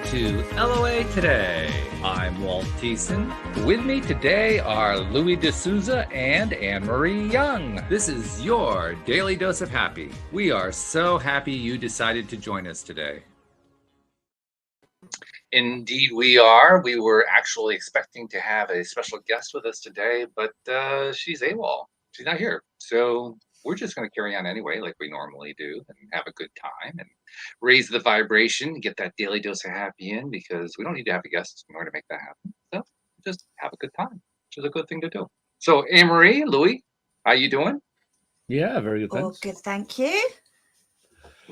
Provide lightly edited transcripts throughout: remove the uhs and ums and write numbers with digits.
to LOA Today. I'm Walt. With me today are Louis D'Souza and Anne-Marie Young. This is your Daily Dose of Happy. We are so happy you decided to join us today. Indeed, we are. We were actually expecting to have a special guest with us today, but she's AWOL. She's not here. So we're just going to carry on anyway, like we normally do, and have a good time and raise the vibration, get that daily dose of happy in, because we don't need to have a guest in order to make that happen. So just have a good time, which is a good thing to do. So, Anne-Marie, Louis, how you doing? Yeah, very good. Thanks. Oh, good, thank you.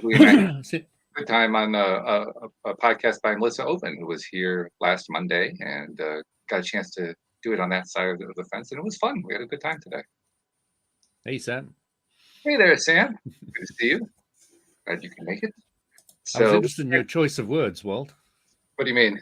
We had good time on a podcast by Melissa Open, who was here last Monday and got a chance to do it on that side of the fence, and it was fun. We had a good time today. Hey, Sam. Hey there, Sam. Good to see you. Glad you can make it. So, I was interested in your choice of words, Walt. What do you mean?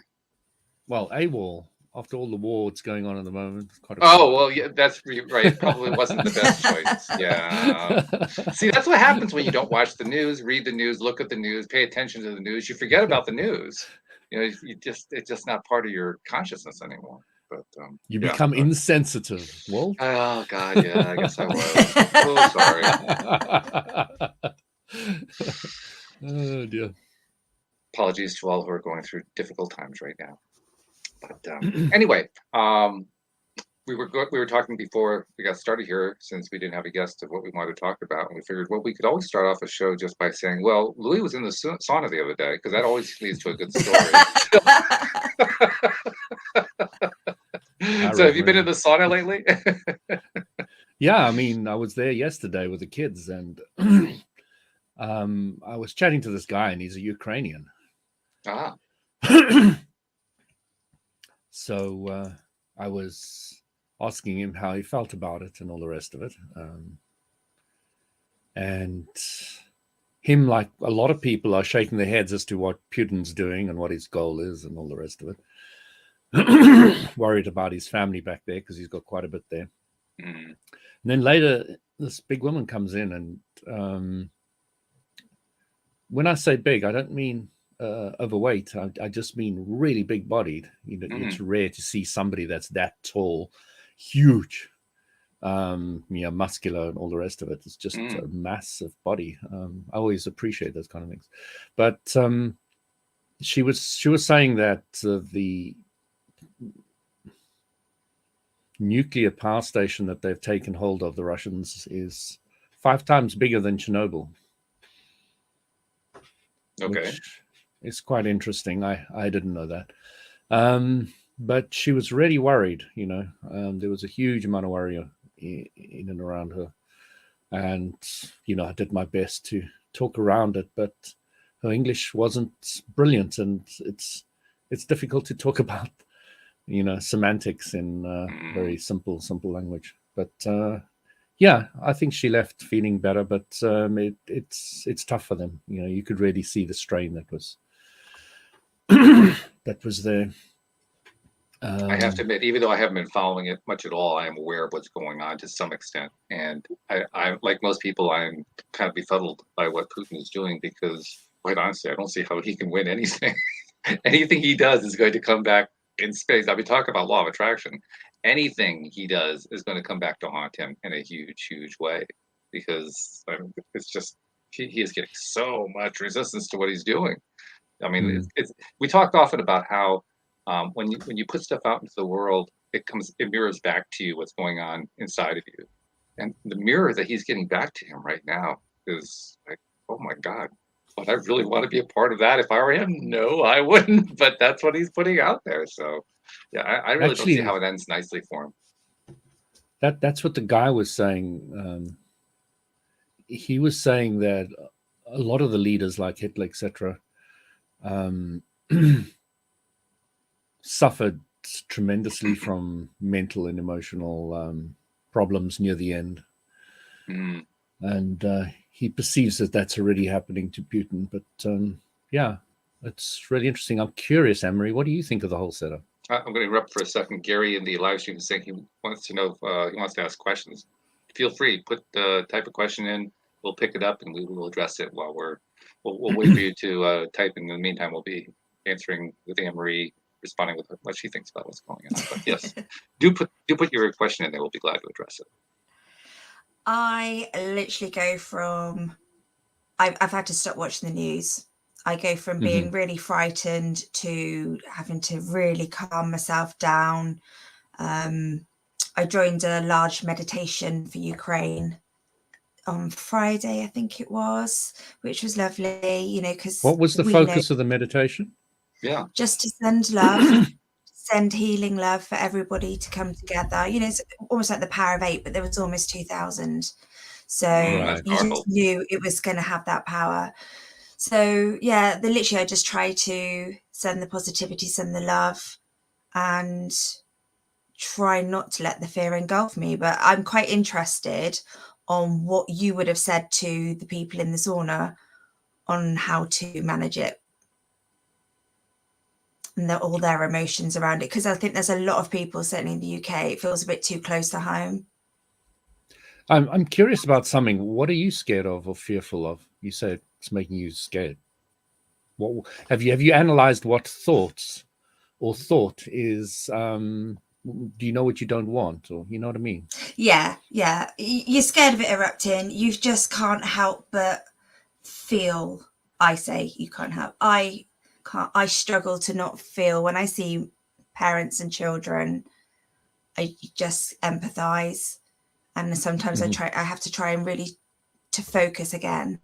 Well, AWOL. After all the war that's going on at the moment. Yeah, that's right. Probably wasn't the best choice. Yeah. See, that's what happens when you don't watch the news, read the news, look at the news, pay attention to the news. You forget about the news. You know, it's just not part of your consciousness anymore. But you become insensitive, Walt. Oh God, yeah, I guess I was. So sorry. Oh dear. Apologies to all who are going through difficult times right now. But anyway, we were talking before we got started here, since we didn't have a guest, of what we wanted to talk about, and we figured, well, we could always start off a show just by saying, well, Louis was in the sauna the other day, because that always leads to a good story. So have you been in the sauna lately? Yeah, I mean, I was there yesterday with the kids, and I was chatting to this guy, and he's a Ukrainian. Ah. So I was asking him how he felt about it and all the rest of it. And him, like a lot of people, are shaking their heads as to what Putin's doing and what his goal is and all the rest of it. Worried about his family back there, because he's got quite a bit there. And then later, this big woman comes in, and when I say big, I don't mean overweight. I just mean really big bodied. You know, it's rare to see somebody that's that tall, huge, muscular and all the rest of it. It's just a massive body. I always appreciate those kind of things. But she was saying that the nuclear power station that they've taken hold of, the Russians, is 5 times bigger than Chernobyl. Okay. It's quite interesting. I didn't know that. But she was really worried, you know. There was a huge amount of worry in and around her. And, you know, I did my best to talk around it, but her English wasn't brilliant. And it's difficult to talk about, you know, semantics in very simple language. But, yeah, I think she left feeling better, but it's tough for them. You know, you could really see the strain that was there. I have to admit, even though I haven't been following it much at all, I am aware of what's going on to some extent. And I like most people, I'm kind of befuddled by what Putin is doing, because, quite honestly, I don't see how he can win anything. Anything he does is going to come back in space. I mean, talk about law of attraction. Anything he does is going to come back to haunt him in a huge, huge way, because it's just he is getting so much resistance to what he's doing. I mean, we talked often about how when you put stuff out into the world, it mirrors back to you what's going on inside of you, and the mirror that he's getting back to him right now is like, oh my God, would I really want to be a part of that? If I were him, no, I wouldn't. But that's what he's putting out there. So, yeah, I really don't see how it ends nicely for him. That's what the guy was saying. He was saying that a lot of the leaders, like Hitler, etc., suffered tremendously from mental and emotional problems near the end. And he perceives that that's already happening to Putin. But yeah, it's really interesting. I'm curious, Anne-Marie, what do you think of the whole setup? I'm going to interrupt for a second. Gary in the live stream is saying he wants to know if he wants to ask questions. Feel free, type a question in. We'll pick it up and we will address it while we'll wait for you to type. In the meantime, we'll be answering with Anne-Marie, responding with what she thinks about what's going on. But yes, do put your question in there. We'll be glad to address it. I literally go from, I've had to stop watching the news. I go from being really frightened to having to really calm myself down. I joined a large meditation for Ukraine on Friday, I think it was, which was lovely, you know, because what was the focus of the meditation? Yeah, just to send love, send healing love for everybody to come together. You know, it's almost like the power of 8, but there was almost 2,000. So you just knew it was going to have that power. So yeah, literally I just try to send the positivity, send the love, and try not to let the fear engulf me. But I'm quite interested on what you would have said to the people in the sauna on how to manage it and all their emotions around it, because I think there's a lot of people, certainly in the UK, it feels a bit too close to home. I'm curious about something. What are you scared of or fearful of? You said it's making you scared. What have you analyzed what thoughts or thought is? Do you know what you don't want, or you know what I mean? Yeah. You're scared of it erupting. You just can't help but feel. I say you can't help. I can't. I struggle to not feel when I see parents and children. I just empathize, and sometimes I have to try and really to focus again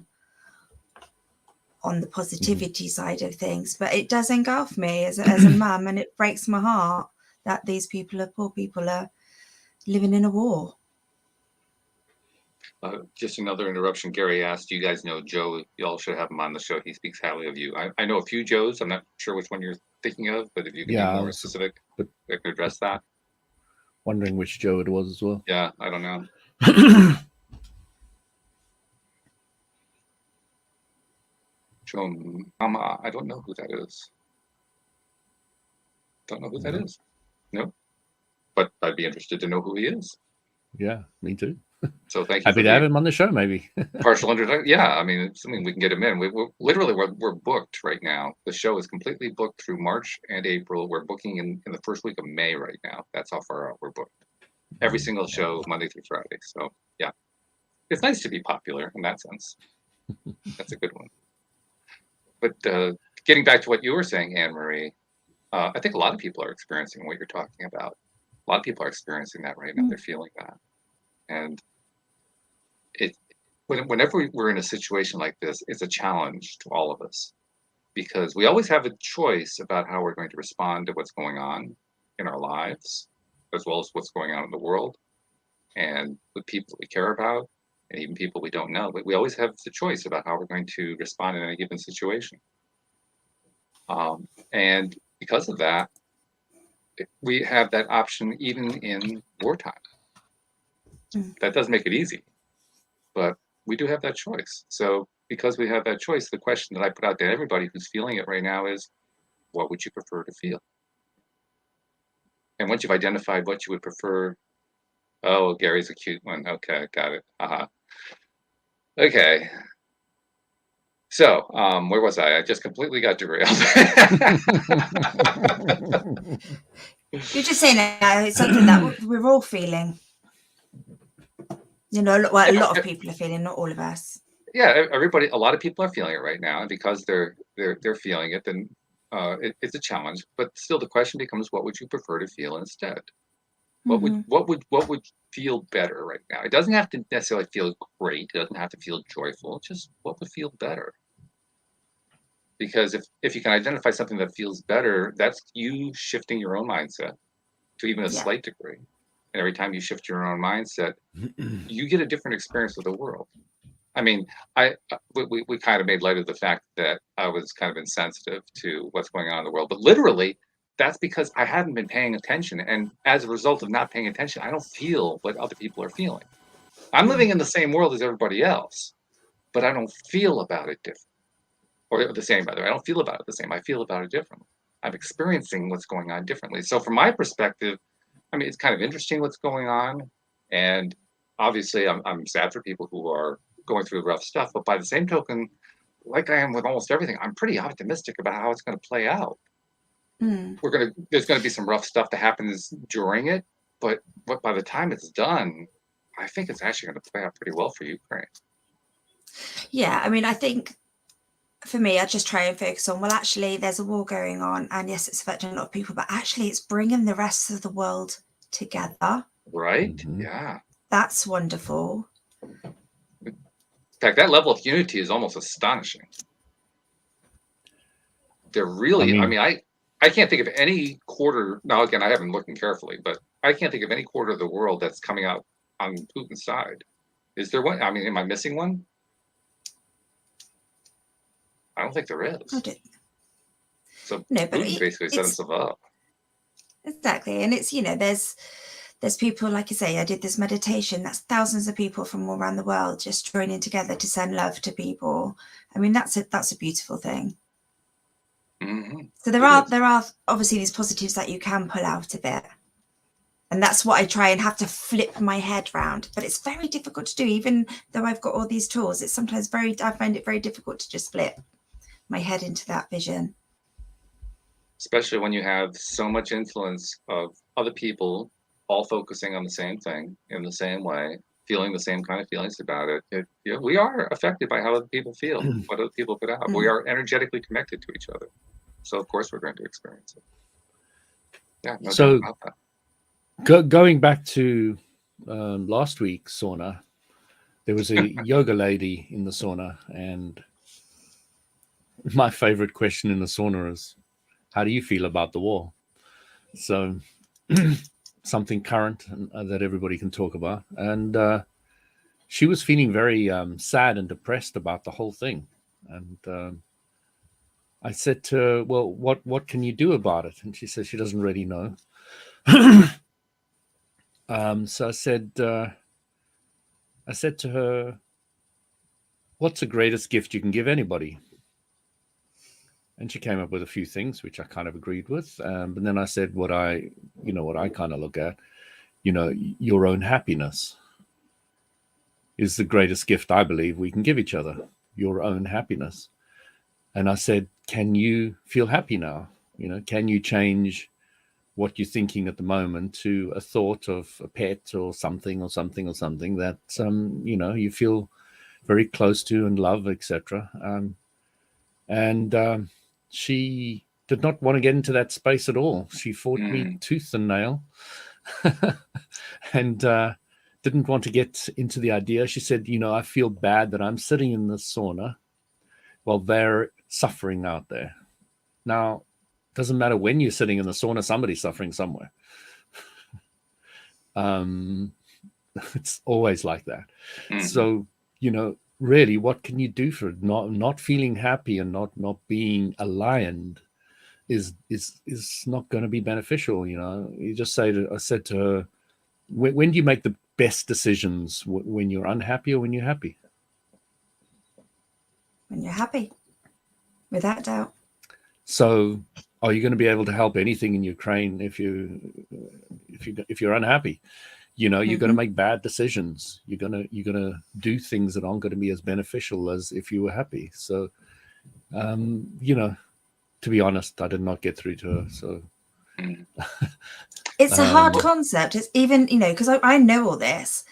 on the positivity side of things. But it does engulf me as a mum, and it breaks my heart that these poor people are living in a war. Just another interruption. Gary asked, you guys know Joe? Y'all should have him on the show. He speaks highly of you. I know a few Joes. I'm not sure which one you're thinking of, but if you can be more specific, I can address that. Wondering which Joe it was as well. Yeah, I don't know. Joe Mama, I don't know who that is. Don't know who that is. No, but I'd be interested to know who he is. Yeah, me too. So thank you. Happy to have him on the show, maybe. Partial introduction. Yeah, I mean, it's something we can get him in. We're booked right now. The show is completely booked through March and April. We're booking in the first week of May right now. That's how far out we're booked. Every single show, Monday through Friday. So yeah, it's nice to be popular in that sense. That's a good one. But getting back to what you were saying, Anne-Marie, I think a lot of people are experiencing what you're talking about. A lot of people are experiencing that right now. They're feeling that. And whenever we're in a situation like this, it's a challenge to all of us, because we always have a choice about how we're going to respond to what's going on in our lives, as well as what's going on in the world and with people we care about and even people we don't know. But we always have the choice about how we're going to respond in any given situation. And because of that, we have that option even in wartime. That does make it easy, but we do have that choice. So because we have that choice, the question that I put out to everybody who's feeling it right now is, what would you prefer to feel? And once you've identified what you would prefer, oh, Gary's a cute one. Okay, got it. Okay. So, where was I? I just completely got derailed. You're just saying it's something that we're all feeling. You know, a lot of people are feeling, not all of us. Yeah, everybody. A lot of people are feeling it right now, and because they're feeling it, then it's a challenge. But still, the question becomes, what would you prefer to feel instead? What would feel better right now? It doesn't have to necessarily feel great. It doesn't have to feel joyful. Just what would feel better? Because if you can identify something that feels better, that's you shifting your own mindset to even a slight degree. And every time you shift your own mindset, you get a different experience of the world. I mean, we kind of made light of the fact that I was kind of insensitive to what's going on in the world, but literally, that's because I haven't been paying attention. And as a result of not paying attention, I don't feel what other people are feeling. I'm living in the same world as everybody else, but I don't feel about it different. Or the same, by the way. I don't feel about it the same. I feel about it differently. I'm experiencing what's going on differently. So from my perspective, I mean, it's kind of interesting what's going on. And obviously, I'm sad for people who are going through rough stuff. But by the same token, like I am with almost everything, I'm pretty optimistic about how it's going to play out. Mm. There's going to be some rough stuff that happens during it, but by the time it's done, I think it's actually going to play out pretty well for Ukraine. Yeah, I mean, I think for me, I just try and focus on, well, actually, there's a war going on, and yes, it's affecting a lot of people, but actually, it's bringing the rest of the world together. Right? Mm-hmm. Yeah. That's wonderful. In fact, that level of unity is almost astonishing. They're really, I can't think of any quarter. Now, again, I haven't looked carefully, but I can't think of any quarter of the world that's coming out on Putin's side. Is there one? I mean, am I missing one? I don't think there is. So no, but Putin basically set himself up. Exactly. And it's, there's people, like you say, I did this meditation. That's thousands of people from all around the world just joining together to send love to people. I mean, that's a beautiful thing. Mm-hmm. So there are obviously these positives that you can pull out of it. And that's what I try and have to flip my head round. But it's very difficult to do, even though I've got all these tools. It's sometimes I find it very difficult to just flip my head into that vision. Especially when you have so much influence of other people all focusing on the same thing in the same way, feeling the same kind of feelings about it. We are affected by how other people feel, what other people put out. We are energetically connected to each other. So, of course, we're going to experience it. Yeah, no doubt about that. Going back to last week's sauna, there was a yoga lady in the sauna, and my favorite question in the sauna is, how do you feel about the war? So something current that everybody can talk about. And she was feeling very sad and depressed about the whole thing. And I said to her, well, what can you do about it? And she said she doesn't really know. So I said to her, what's the greatest gift you can give anybody? And she came up with a few things, which I kind of agreed with. But then I said, what I kind of look at, your own happiness is the greatest gift I believe we can give each other, your own happiness. And I said, can you feel happy now? Can you change what you're thinking at the moment to a thought of a pet or something that, you feel very close to and love, etc. And she did not want to get into that space at all. She fought me tooth and nail and didn't want to get into the idea. She said, I feel bad that I'm sitting in the sauna while they're suffering out there. Now, it doesn't matter when you're sitting in the sauna, somebody's suffering somewhere. It's always like that. So, really, what can you do for it? Not feeling happy and not being aligned is not going to be beneficial. You just I said to her, when do you make the best decisions? When you're unhappy or when you're happy? When you're happy, without doubt. So, are you going to be able to help anything in Ukraine if you're unhappy? You're going to make bad decisions. You're going to do things that aren't going to be as beneficial as if you were happy. So, to be honest, I did not get through to her. So it's a hard concept. It's even, because I know all this,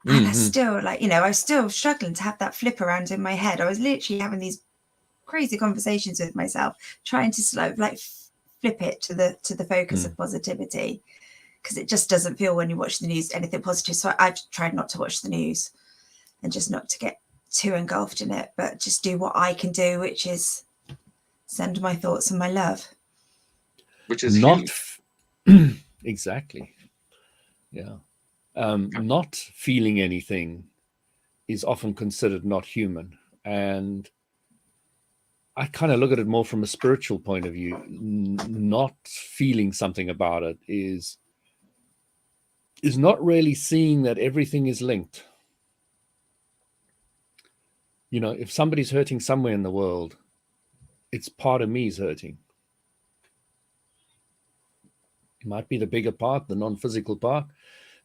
and I still I was still struggling to have that flip around in my head. I was literally having these crazy conversations with myself, trying to flip it to the focus of positivity. Because it just doesn't feel when you watch the news anything positive. So I've tried not to watch the news and just not to get too engulfed in it, but just do what I can do, which is send my thoughts and my love. Which is not exactly. Yeah. Not feeling anything is often considered not human. And I kind of look at it more from a spiritual point of view. Not feeling something about it is not really seeing that everything is linked. If somebody's hurting somewhere in the world, it's part of me is hurting. It might be the bigger part, the non-physical part,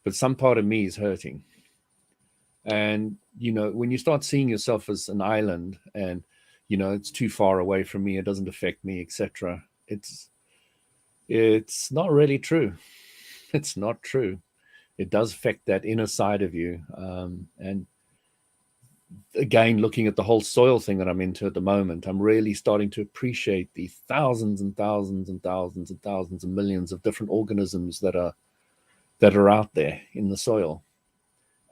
but some part of me is hurting. And, when you start seeing yourself as an island and you know, it's too far away from me, it doesn't affect me, etc. It's not really true. It's not true. It does affect that inner side of you. And again, looking at the whole soil thing that I'm into at the moment, I'm really starting to appreciate the thousands and thousands and thousands and thousands and millions of different organisms that are out there in the soil.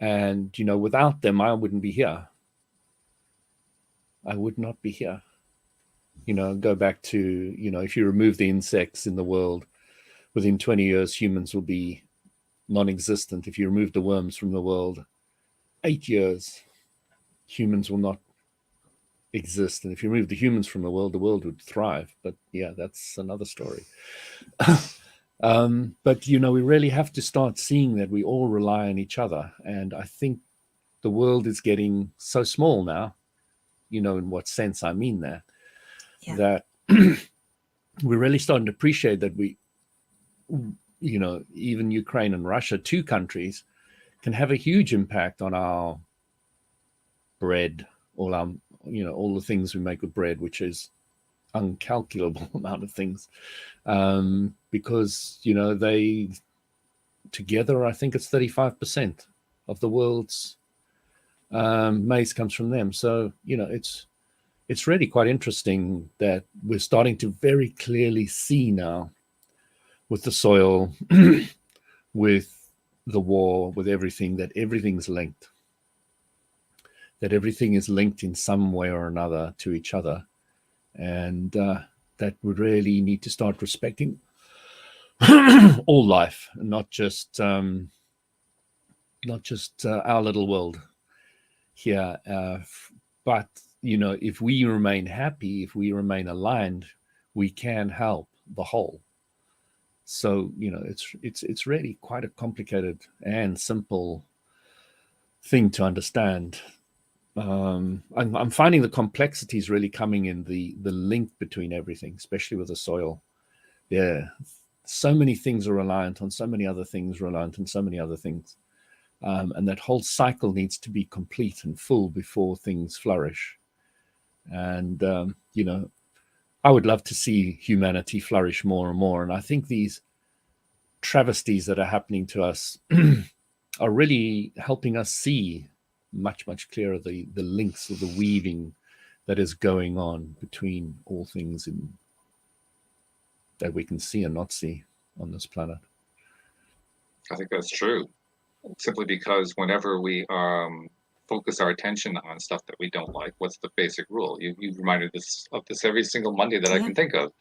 And, you know, without them, I wouldn't be here. I would not be here. You know, go back to, you know, if you remove the insects in the world, within 20 years, humans will be non-existent. If you remove the worms from the world, 8 years, humans will not exist. And if you remove the humans from the world would thrive. But yeah, that's another story. But, you know, we really have to start seeing that we all rely on each other. And I think the world is getting so small now, you know, in what sense I mean that, that we're really starting to appreciate that we, you know, even Ukraine and Russia, 2 countries, can have a huge impact on our bread, all our, you know, all the things we make with bread, which is uncalculable amount of things, because, you know, they together, I think it's 35% of the world's maize comes from them. So, you know, it's really quite interesting that we're starting to very clearly see now, with the soil, with the war, with everything, that everything's linked. That everything is linked in some way or another to each other. And that we really need to start respecting all life, not just our little world here. But, you know, if we remain happy, if we remain aligned, we can help the whole. So, you know, it's really quite a complicated and simple thing to understand. I'm finding the complexities really coming in the link between everything, especially with the soil. Yeah, so many things are reliant on so many other things, and that whole cycle needs to be complete and full before things flourish. And you know, I would love to see humanity flourish more and more. And I think these travesties that are happening to us are really helping us see much, much clearer the links of the weaving that is going on between all things that we can see and not see on this planet. I think that's true. Simply because whenever we focus our attention on stuff that we don't like, what's the basic rule? You reminded us of this every single Monday that I can think of.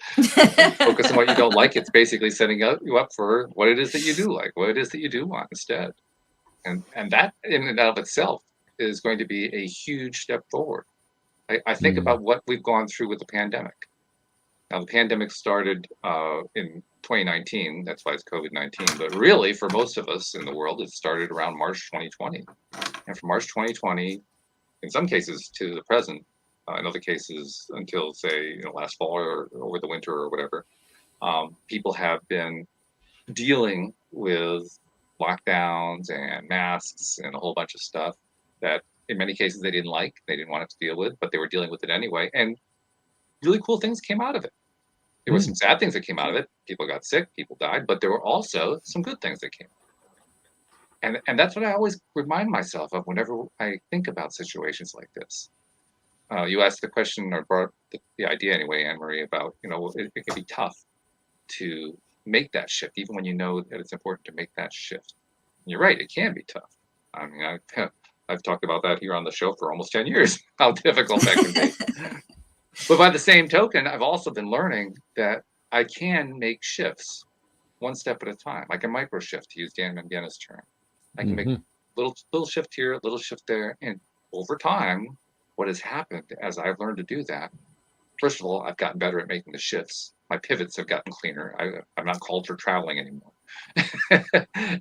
Focus on what you don't like. It's basically setting you up for what it is that you do like, what it is that you do want instead. And that in and of itself is going to be a huge step forward. I think about what we've gone through with the pandemic. Now, the pandemic started in 2019. That's why it's COVID-19. But really, for most of us in the world, it started around March 2020. And from March 2020, in some cases to the present, in other cases until, say, last fall or over the winter or whatever, people have been dealing with lockdowns and masks and a whole bunch of stuff that in many cases they didn't like, they didn't want to deal with, but they were dealing with it anyway. And really cool things came out of it. There were some sad things that came out of it. People got sick, people died, but there were also some good things that came. And that's what I always remind myself of whenever I think about situations like this. You asked the question, or brought the idea anyway, Anne-Marie, about, it can be tough to make that shift, even when you know that it's important to make that shift. And you're right, it can be tough. I mean, I've talked about that here on the show for almost 10 years, how difficult that can be. But by the same token, I've also been learning that I can make shifts one step at a time, like a micro shift, to use Dan Mangana's term. I can make a little shift here, a little shift there. And over time, what has happened as I've learned to do that, first of all, I've gotten better at making the shifts. My pivots have gotten cleaner. I'm not called for traveling anymore.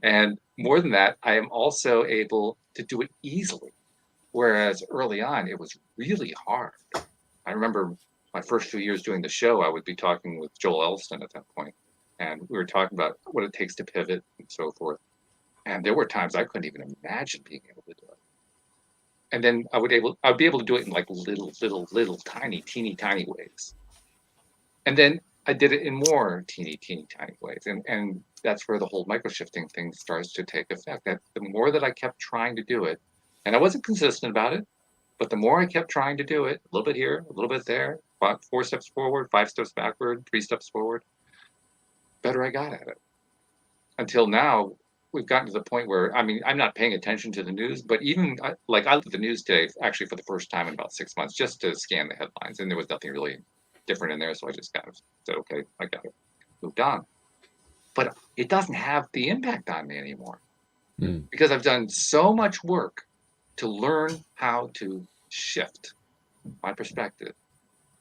And more than that, I am also able to do it easily. Whereas early on, it was really hard. I remember my first few years doing the show, I would be talking with Joel Elston at that point, and we were talking about what it takes to pivot and so forth. And there were times I couldn't even imagine being able to do it. And then I'd be able to do it in like little tiny, teeny tiny ways. And then I did it in more teeny tiny ways. And that's where the whole micro-shifting thing starts to take effect. That the more that I kept trying to do it, and I wasn't consistent about it, but the more I kept trying to do it, a little bit here, a little bit there, 4 steps forward, 5 steps backward, 3 steps forward, better I got at it. Until now, we've gotten to the point where, I mean, I'm not paying attention to the news, but even like I looked at the news today, actually for the first time in about 6 months, just to scan the headlines, and there was nothing really different in there. So I just kind of said, okay, I got it, moved on. But it doesn't have the impact on me anymore because I've done so much work to learn how to shift my perspective.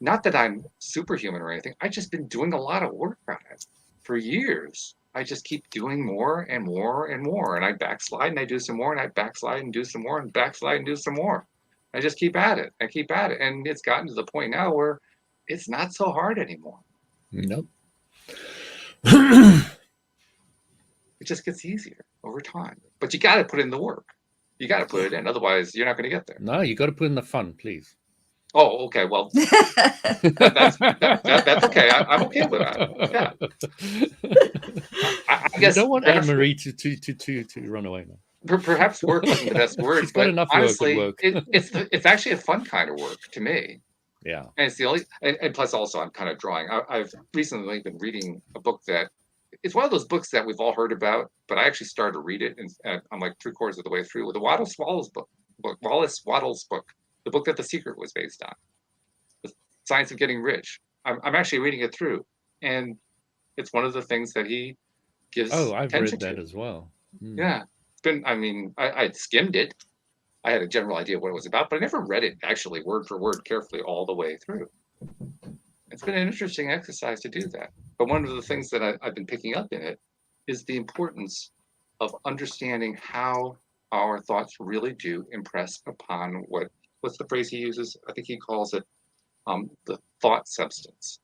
Not that I'm superhuman or anything. I've just been doing a lot of work on it for years. I just keep doing more and more and more. And I backslide and I do some more, and I backslide and do some more, and backslide and do some more. I just keep at it. I keep at it. And it's gotten to the point now where it's not so hard anymore. Nope. It just gets easier over time. But you got to put in the work. You got to put it in. Otherwise, you're not going to get there. No, you got to put in the fun, please. Oh, okay. Well, that's okay. I'm okay with that. Yeah. I guess you don't want Anne-Marie to run away now. Perhaps work isn't the best word. She's got enough honestly, work. It's actually a fun kind of work to me. Yeah. And it's the only, and plus also I'm kind of drawing. I've recently been reading a book that, it's one of those books that we've all heard about, but I actually started to read it, and I'm like 3/4 of the way through with the Wallace Wattles book, the book that The Secret was based on, The Science of Getting Rich. I'm actually reading it through, and it's one of the things that he gives. Oh, I've read that to. as well. Yeah, it's been. I mean, I'd skimmed it. I had a general idea of what it was about, but I never read it actually word for word carefully all the way through. It's been an interesting exercise to do that. But one of the things that I've been picking up in it is the importance of understanding how our thoughts really do impress upon what's the phrase he uses? I think he calls it the thought substance.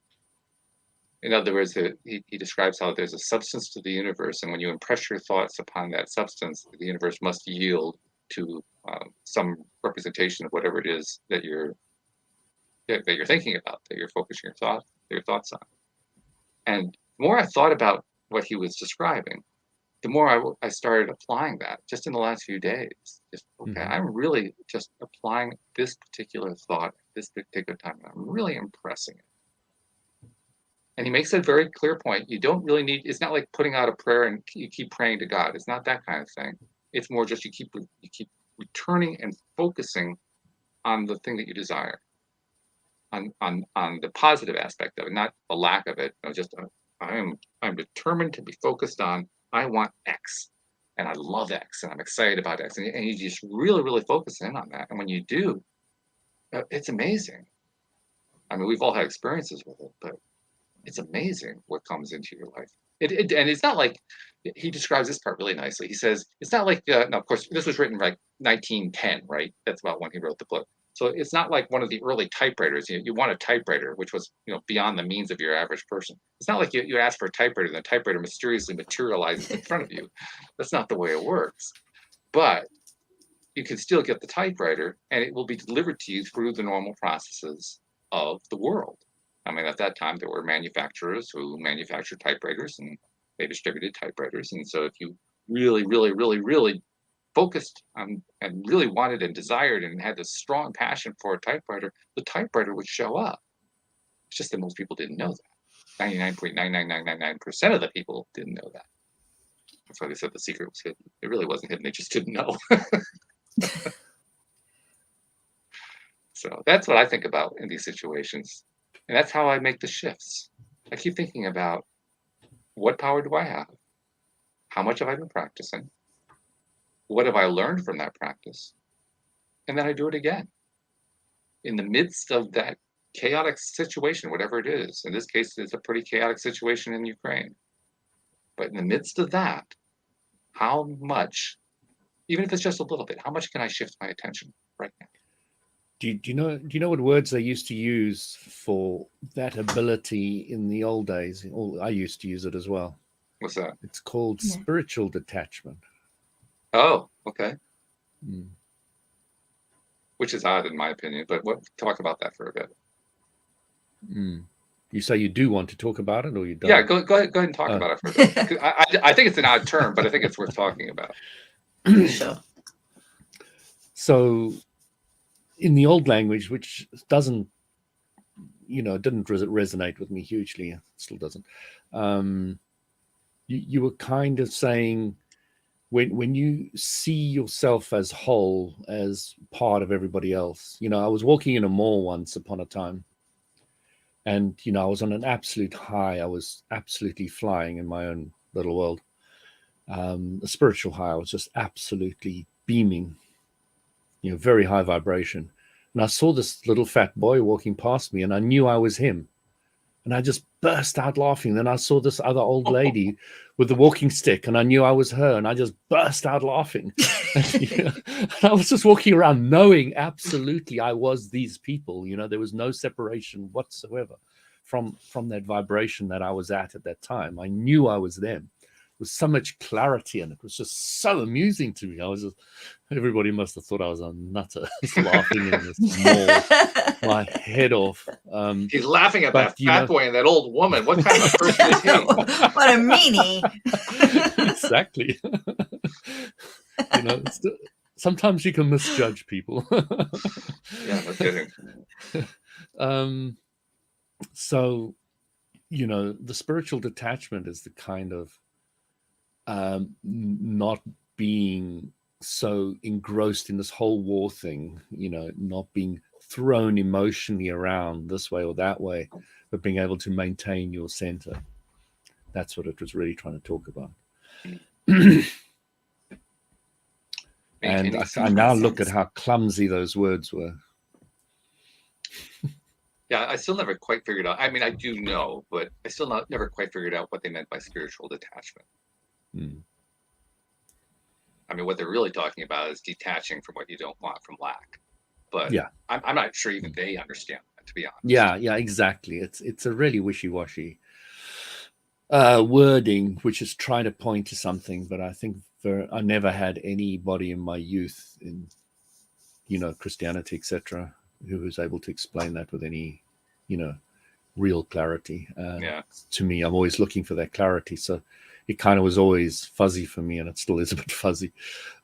In other words, he describes how there's a substance to the universe, and when you impress your thoughts upon that substance, the universe must yield to some representation of whatever it is that you're thinking about, that you're focusing your thoughts on. And the more I thought about what he was describing, the more I started applying that just in the last few days. Just, okay, I'm really just applying this particular thought, this particular time. I'm really impressing it. And he makes a very clear point. You don't really need, it's not like putting out a prayer and you keep praying to God. It's not that kind of thing. It's more just you keep returning and focusing on the thing that you desire, on the positive aspect of it, not the lack of it. Just I'm determined to be focused on, I want X, and I love X, and I'm excited about X, and you just really focus in on that. And when you do, it's amazing. I mean, we've all had experiences with it, but it's amazing what comes into your life. And it's not like, he describes this part really nicely. He says, it's not like, now of course, this was written like 1910, right? That's about when he wrote the book. So it's not like one of the early typewriters. You want a typewriter, which was beyond the means of your average person. It's not like you ask for a typewriter and the typewriter mysteriously materializes in front of you. That's not the way it works. But you can still get the typewriter, and it will be delivered to you through the normal processes of the world. I mean, at that time, there were manufacturers who manufactured typewriters, and they distributed typewriters. And so if you really focused on and really wanted and desired and had this strong passion for a typewriter, the typewriter would show up. It's just that most people didn't know that. 99.99999% of the people didn't know that. That's why they said the secret was hidden. It really wasn't hidden. They just didn't know. So that's what I think about in these situations. And that's how I make the shifts. I keep thinking about, what power do I have? How much have I been practicing? What have I learned from that practice? And then I do it again. In the midst of that chaotic situation, whatever it is. In this case, it's a pretty chaotic situation in Ukraine. But in the midst of that, how much, even if it's just a little bit, how much can I shift my attention right now? Do you know what words they used to use for that ability in the old days? I used to use it as well. What's that? It's called spiritual detachment. Oh, okay. which is odd in my opinion. But talk about that for a bit. You say you do want to talk about it, or you don't? Yeah, go ahead and talk about it for a bit. I think it's an odd term, but I think it's worth talking about. Sure. So, in the old language, which doesn't, didn't resonate with me hugely, it still doesn't. You were kind of saying, when you see yourself as whole, as part of everybody else. I was walking in a mall once upon a time, and I was on an absolute high. I was absolutely flying in my own little world. A spiritual high. I was just absolutely beaming, very high vibration. And I saw this little fat boy walking past me, and I knew I was him. And I just burst out laughing. Then I saw this other old lady with the walking stick, and I knew I was her, and I just burst out laughing. And I was just walking around knowing absolutely I was these people. There was no separation whatsoever from that vibration that I was at that time. I knew I was them. With so much clarity, and it was just so amusing to me. Everybody must have thought I was a nutter, just laughing in this mall, my head off. He's laughing at that fat boy and that old woman. What kind of a person is he? What a meanie! Exactly. Sometimes you can misjudge people. Yeah, no kidding. So, the spiritual detachment is the kind of not being so engrossed in this whole war thing, not being thrown emotionally around this way or that way, but being able to maintain your center. That's what it was really trying to talk about. And I now look at how clumsy those words were. Yeah, I still never quite figured out. I mean, I do know, but I still never quite figured out what they meant by spiritual detachment. I mean, what they're really talking about is detaching from what you don't want, from lack. But yeah, I'm not sure even they understand that, to be honest. Yeah, exactly. It's a really wishy-washy wording, which is trying to point to something. But I think I never had anybody in my youth in, Christianity, etc., who was able to explain that with any, real clarity. To me, I'm always looking for that clarity. So it kind of was always fuzzy for me, and it still is a bit fuzzy.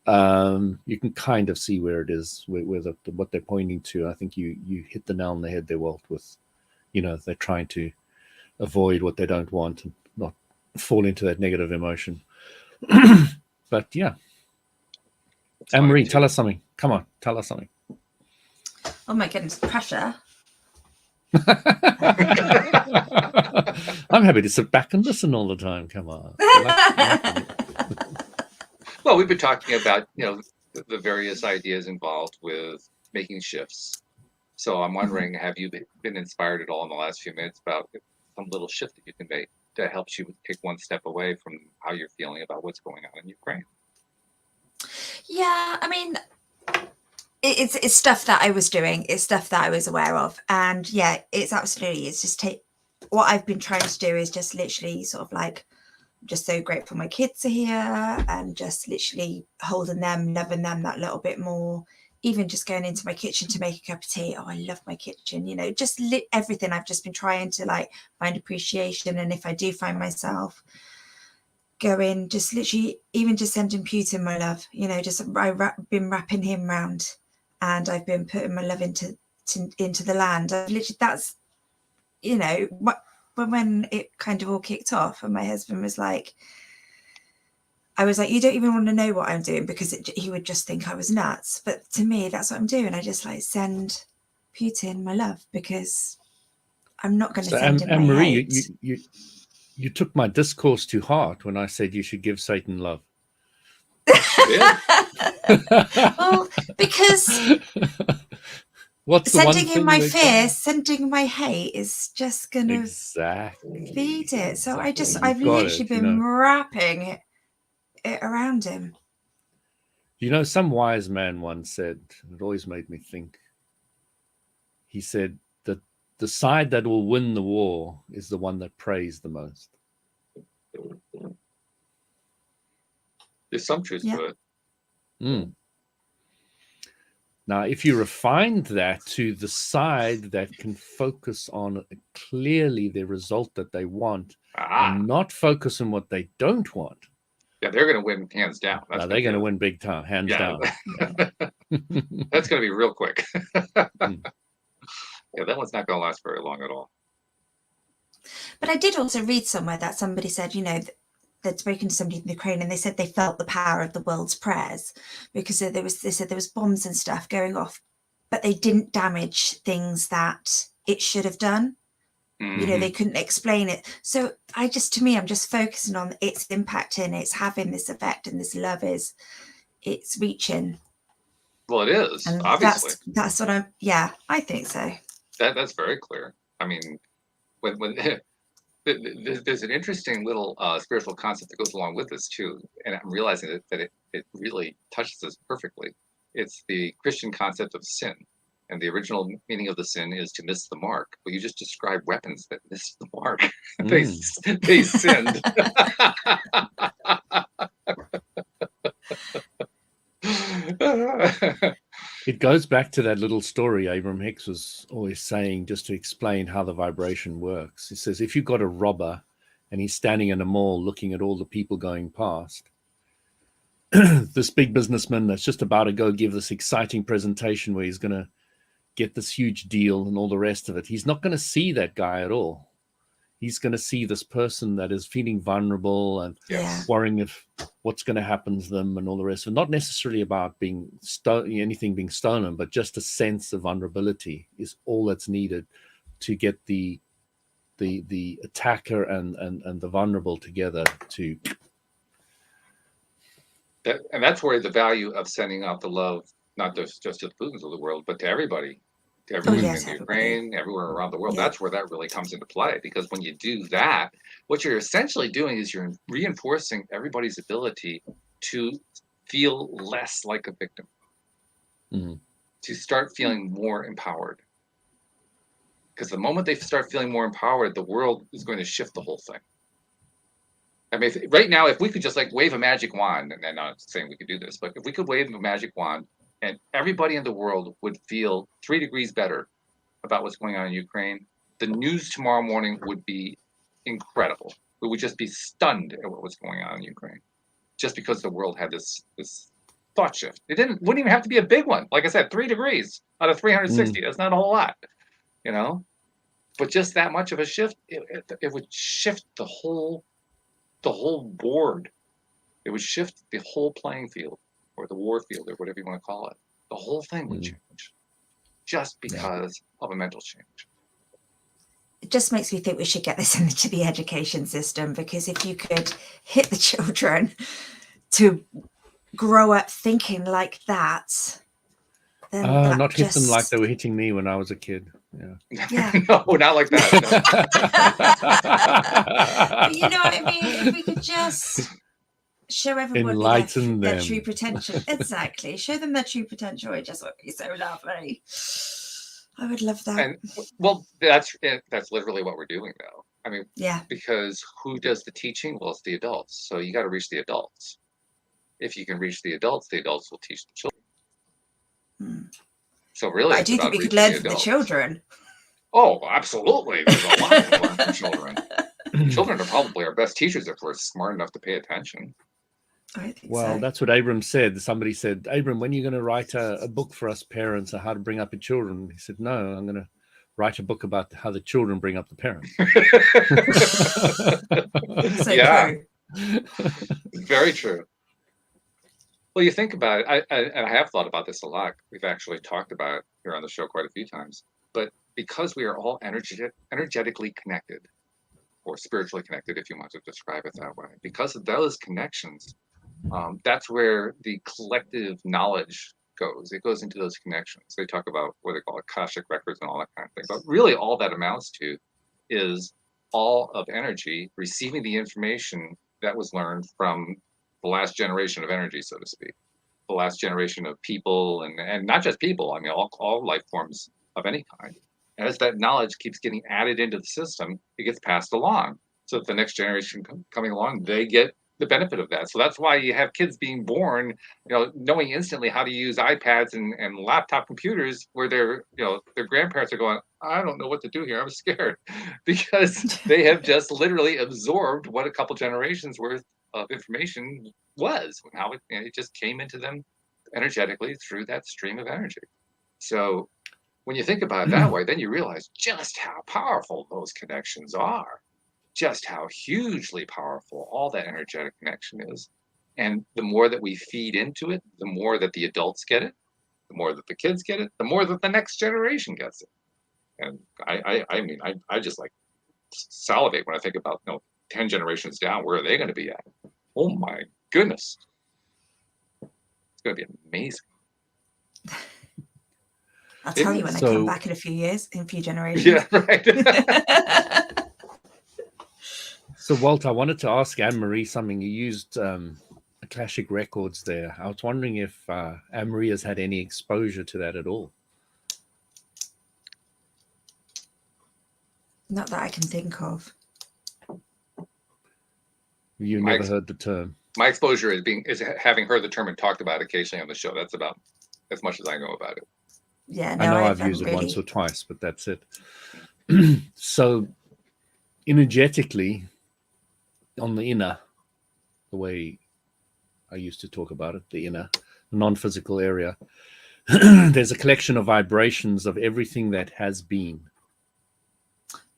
You can kind of see where it is, where what they're pointing to. I think you hit the nail on the head there, Walt, with, they're trying to avoid what they don't want and not fall into that negative emotion. But yeah. Anne-Marie, tell us something. Come on, tell us something. Oh my goodness, pressure. I'm happy to sit back and listen all the time. Come on. Well, we've been talking about, the various ideas involved with making shifts. So I'm wondering, have you been inspired at all in the last few minutes about some little shift that you can make that helps you take one step away from how you're feeling about what's going on in Ukraine? Yeah, I mean, it's stuff that I was doing. It's stuff that I was aware of. And yeah, it's just what I've been trying to do is just literally sort of like, just so grateful my kids are here, and just literally holding them, loving them that little bit more. Even just going into my kitchen to make a cup of tea. Oh, I love my kitchen, just everything. I've just been trying to like find appreciation. And if I do find myself going, just literally even just sending Putin my love, I've been wrapping him round, and I've been putting my love into the land. Literally, that's, when it kind of all kicked off, and my husband was like, I was like, you don't even want to know what I'm doing, because he would just think I was nuts. But to me, that's what I'm doing. I just like send Putin my love, because I'm not going to send him my hate. You took my discourse to heart when I said you should give Satan love. Well, because what's sending him my fear, sending my hate is just going to feed it. So I've literally been wrapping it around him. Some wise man once said, it always made me think. He said that the side that will win the war is the one that prays the most. There's some truth to it. Now, if you refined that to the side that can focus on clearly the result that they want and not focus on what they don't want. Yeah, they're going to win hands down. They're going to win big time, hands down. That's going to be real quick. Yeah, that one's not going to last very long at all. But I did also read somewhere that somebody said, you know, they'd spoken to somebody in Ukraine and they said they felt the power of the world's prayers because they said there was bombs and stuff going off, but they didn't damage things that it should have done. Mm-hmm. You know, they couldn't explain it. So I'm just focusing on its impact and it's having this effect, and this love it's reaching. Well, it is, and obviously. That's what I think so. That's very clear. I mean, when there's an interesting little spiritual concept that goes along with this too, and I'm realizing that it really touches us perfectly. It's the Christian concept of sin, and the original meaning of the sin is to miss the mark. Well, you just described weapons that missed the mark. They sinned. It goes back to that little story Abraham Hicks was always saying, just to explain how the vibration works. He says, if you've got a robber and he's standing in a mall looking at all the people going past, this big businessman that's just about to go give this exciting presentation where he's going to get this huge deal and all the rest of it, he's not going to see that guy at all. He's going to see this person that is feeling vulnerable and worrying if what's going to happen to them and all the rest of it. Not necessarily about anything being stolen, but just a sense of vulnerability is all that's needed to get the attacker and the vulnerable together to. And that's where the value of sending out the love, not just to the Putins of the world, but to everybody. To everyone in Ukraine, everywhere around the world. That's where that really comes into play. Because when you do that, what you're essentially doing is you're reinforcing everybody's ability to feel less like a victim, to start feeling more empowered. Because the moment they start feeling more empowered, the world is going to shift the whole thing. I mean, right now, if we could just like wave a magic wand, and I'm not saying we could do this, but if we could wave a magic wand, and everybody in the world would feel 3 degrees better about what's going on in Ukraine, the news tomorrow morning would be incredible. We would just be stunned at what was going on in Ukraine, just because the world had this thought shift. Wouldn't even have to be a big one. Like I said, 3 degrees out of 360. That's not a whole lot, you know. But just that much of a shift, it would shift the whole board. It would shift the whole playing field, or the war field, or whatever you want to call it. The whole thing would change just because of a mental change. It just makes me think we should get this into the education system, because if you could hit the children to grow up thinking like that, then not hit them like they were hitting me when I was a kid. Yeah. No, not like that. No. You know what I mean? If we could just show everybody their true potential. Exactly. Show them their true potential. It just would be so lovely. I would love that. And well, that's literally what we're doing, though. I mean, because who does the teaching? Well, it's the adults. So you got to reach the adults. If you can reach the adults will teach the children. So really, but I do think we could learn from the children. Oh, absolutely. There's a lot to learn from children. Children are probably our best teachers if we're smart enough to pay attention. I think well, that's what Abram said. Somebody said, Abram, when are you going to write a book for us parents on how to bring up your children? He said, no, I'm going to write a book about how the children bring up the parents. True. Very true. Well, you think about it, I have thought about this a lot. We've actually talked about it here on the show quite a few times. But because we are all energetically connected, or spiritually connected, if you want to describe it that way, because of those connections, that's where the collective knowledge goes. It goes into those connections. They talk about what they call Akashic records and all that kind of thing. But really, all that amounts to is all of energy receiving the information that was learned from the last generation of energy, so to speak, the last generation of people, and not just people. I mean, all life forms of any kind. As that knowledge keeps getting added into the system, it gets passed along. So if the next generation coming along, they get the benefit of that. So that's why you have kids being born, knowing instantly how to use iPads and laptop computers, where their grandparents are going, I don't know what to do here. I'm scared, because they have just literally absorbed what a couple generations worth of information was, how it just came into them energetically through that stream of energy. So when you think about it that way, then you realize just how powerful those connections are, just how hugely powerful all that energetic connection is. And the more that we feed into it, the more that the adults get it, the more that the kids get it, the more that the next generation gets it. And I just like salivate when I think about 10 generations down, where are they going to be at? Oh my goodness. It's going to be amazing. I'll tell you when I come back in a few years, in a few generations. Yeah, right. So, Walt, I wanted to ask Anne-Marie something. You used Akashic Records there. I was wondering if Anne-Marie has had any exposure to that at all. Not that I can think of. You never heard the term? My exposure is having heard the term and talked about it occasionally on the show. That's about as much as I know about it. Yeah, no, I know I've used it once or twice, but that's it. So, energetically, on the inner, the way I used to talk about it, the inner, non-physical area, there's a collection of vibrations of everything that has been.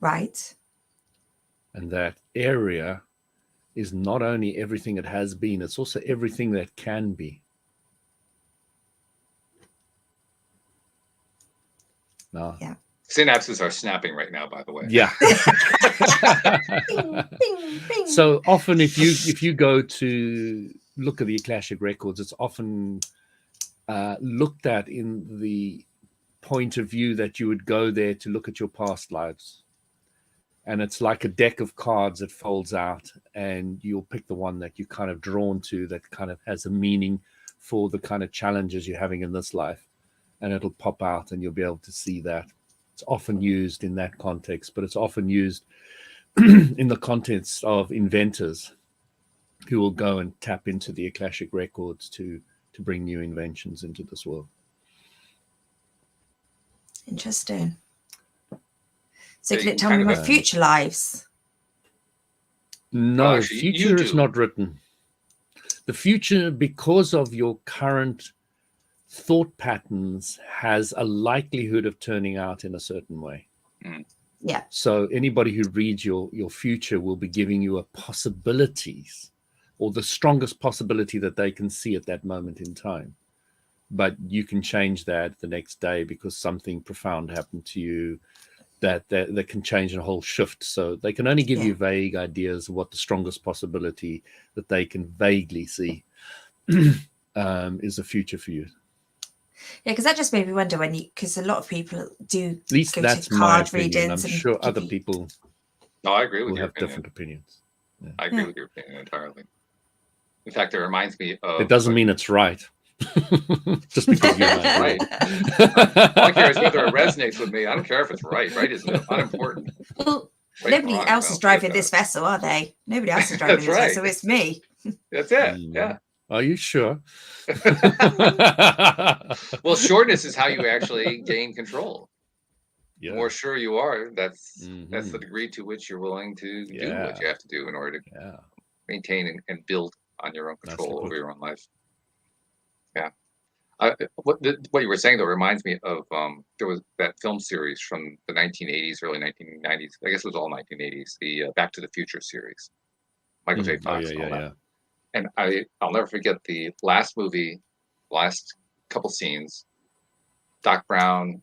Right. And that area is not only everything that has been, it's also everything that can be. Now, yeah. Synapses are snapping right now, by the way. Yeah. Bing, bing, bing. So often if you go to look at the Akashic Records, it's often looked at in the point of view that you would go there to look at your past lives. And it's like a deck of cards that folds out, and you'll pick the one that you're kind of drawn to, that kind of has a meaning for the kind of challenges you're having in this life. And it'll pop out and you'll be able to see that. It's often used in that context, but it's often used in the context of inventors who will go and tap into the Akashic Records to bring new inventions into this world. Interesting. So can it tell me my future lives? No, actually, future is not written. The future, because of your current thought patterns, has a likelihood of turning out in a certain way. Yeah. So anybody who reads your future will be giving you a possibilities, or the strongest possibility that they can see at that moment in time. But you can change that the next day because something profound happened to you that can change a whole shift. So they can only give you vague ideas of what the strongest possibility that they can vaguely see is the future for you. Yeah, because that just made me wonder because a lot of people do. At least go that's to my card opinion. I'm readings sure other people. No, I agree with will your have opinion. different opinions. Yeah. I agree with your opinion entirely. In fact, it reminds me of. It doesn't mean it's right. Just because you're not right. All I care is whether it resonates with me. I don't care if it's right. Right is unimportant. Well, right, nobody else is driving this vessel, are they? Nobody else is driving this vessel. It's me. That's it. Yeah. Are you sure? Well, sureness is how you actually gain control. Yeah. The more sure you are, that's the degree to which you're willing to do what you have to do in order to maintain and build on your own control over your own life. Yeah. What you were saying though reminds me of there was that film series from the 1980s, early 1990s. I guess it was all 1980s. The Back to the Future series. Michael J. Fox and all that. And I'll never forget the last movie, last couple scenes. Doc Brown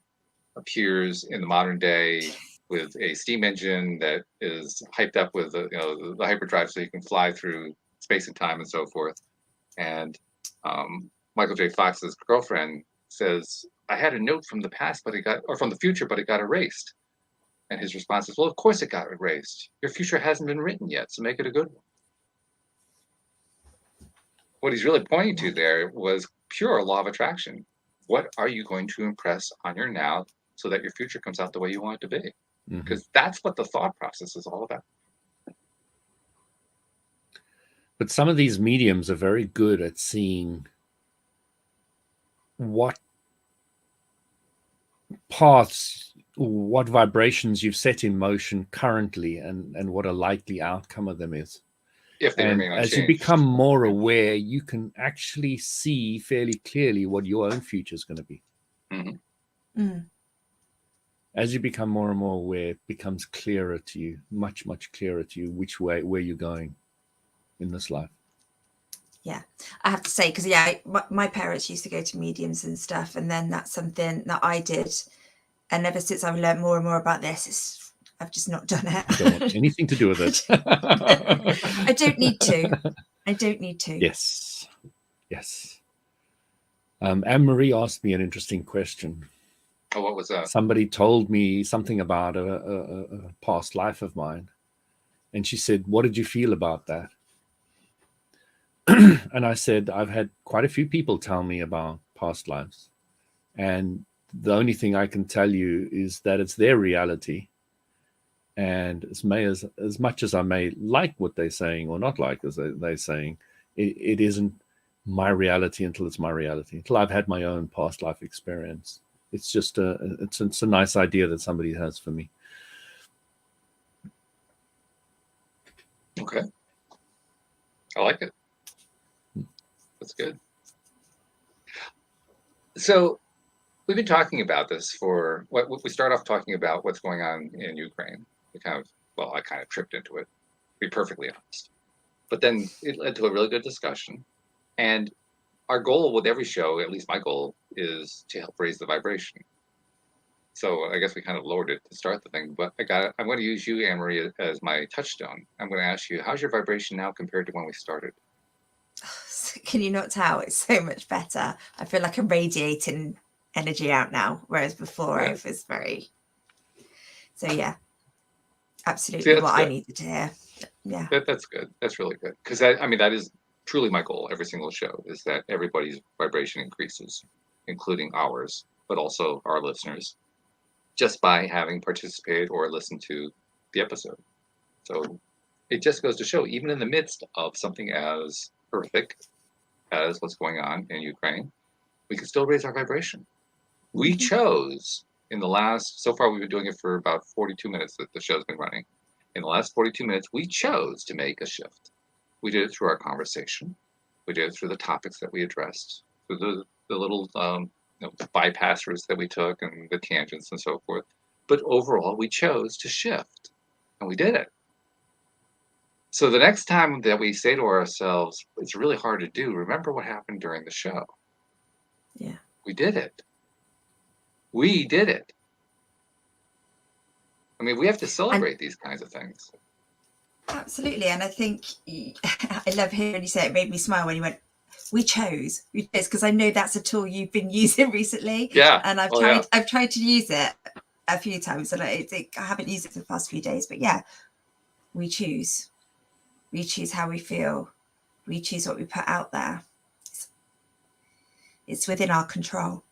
appears in the modern day with a steam engine that is hyped up with the hyperdrive, so you can fly through space and time and so forth. And Michael J. Fox's girlfriend says, "I had a note from the past, or from the future, but it got erased." And his response is, "Well, of course it got erased. Your future hasn't been written yet, so make it a good one." What he's really pointing to there was pure law of attraction. What are you going to impress on your now so that your future comes out the way you want it to be? Because that's what the thought process is all about. But some of these mediums are very good at seeing what paths, what vibrations you've set in motion currently, and what a likely outcome of them is. If they remain unchanged. As you become more aware, you can actually see fairly clearly what your own future is going to be. Mm-hmm. Mm. As you become more and more aware, it becomes clearer to you, much, much clearer to you, where you're going in this life. Yeah, I have to say, because my parents used to go to mediums and stuff, and then that's something that I did, and ever since I've learned more and more about this, I've just not done it. I don't want anything to do with it. I don't need to. I don't need to. Yes. Anne-Marie asked me an interesting question. Oh, what was that? Somebody told me something about a past life of mine, and she said, "What did you feel about that?" And I said, I've had quite a few people tell me about past lives, and the only thing I can tell you is that it's their reality, and as much as I may like what they're saying or not like as they're saying, it isn't my reality until it's my reality, until I've had my own past life experience. It's just it's a nice idea that somebody has for me. Okay, I like it. That's good. So we've been talking about this for what we start off talking about what's going on in Ukraine. I kind of tripped into it, to be perfectly honest. But then it led to a really good discussion. And our goal with every show, at least my goal, is to help raise the vibration. So I guess we kind of lowered it to start the thing. But I'm going to use you, Anne-Marie, as my touchstone. I'm going to ask you, how's your vibration now compared to when we started? Can you not tell? It's so much better. I feel like I'm radiating energy out now, whereas before I was very. So yeah, absolutely what I needed to hear. Yeah, that's good. That's really good, because that is truly my goal. Every single show is that everybody's vibration increases, including ours, but also our listeners, just by having participated or listened to the episode. So it just goes to show, even in the midst of something as horrific as what's going on in Ukraine, we can still raise our vibration. We chose so far we've been doing it for about 42 minutes that the show's been running. In the last 42 minutes, we chose to make a shift. We did it through our conversation. We did it through the topics that we addressed, through the little bypass routes that we took and the tangents and so forth. But overall, we chose to shift, and we did it. So the next time that we say to ourselves, it's really hard to do, remember what happened during the show. Yeah. We did it. We did it. I mean, we have to celebrate these kinds of things. Absolutely. And I think I love hearing you say it made me smile when you went, we chose, because I know that's a tool you've been using recently. Yeah. And I've tried to use it a few times, and I haven't used it for the past few days, but yeah, we choose. We choose how we feel. We choose what we put out there. It's within our control.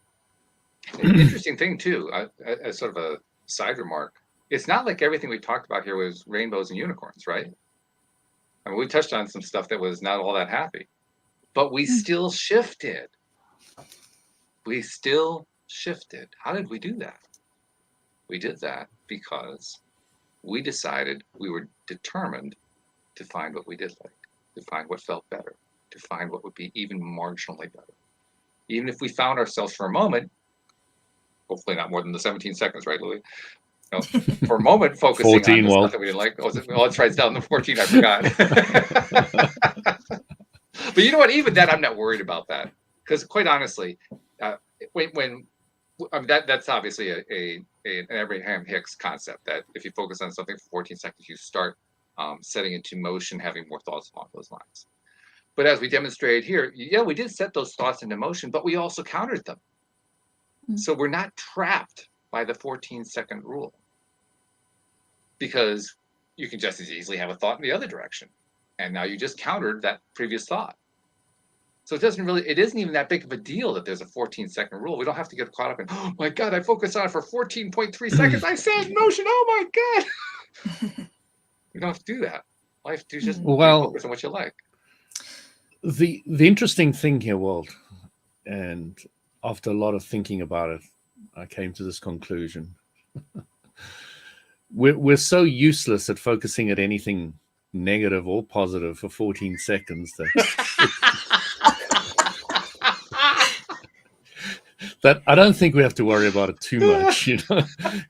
An interesting thing too, as sort of a side remark, it's not like everything we talked about here was rainbows and unicorns, right? I mean, we touched on some stuff that was not all that happy, but we still shifted. We still shifted. How did we do that? We did that because we decided, we were determined to find what we did like, to find what felt better, to find what would be even marginally better. Even if we found ourselves for a moment, hopefully not more than the 17 seconds, right, Louis? No, for a moment, focusing 14, on the Walt. stuff that we didn't like. Oh, it's right down the 14, I forgot. But you know what? Even that, I'm not worried about that. Because quite honestly, that's obviously an Abraham Hicks concept, that if you focus on something for 14 seconds, you start setting into motion, having more thoughts along those lines. But as we demonstrated here, we did set those thoughts into motion, but we also countered them. So we're not trapped by the 14-second rule, because you can just as easily have a thought in the other direction, and now you just countered that previous thought. So it isn't even that big of a deal that there's a 14-second rule. We don't have to get caught up in, oh my God, I focused on it for 14.3 seconds. I set in motion. Oh my God. We don't have to do that. Life, do just focus on what you like. the interesting thing here, Walt, and after a lot of thinking about it, I came to this conclusion. We're so useless at focusing at anything negative or positive for 14 seconds that I don't think we have to worry about it too much.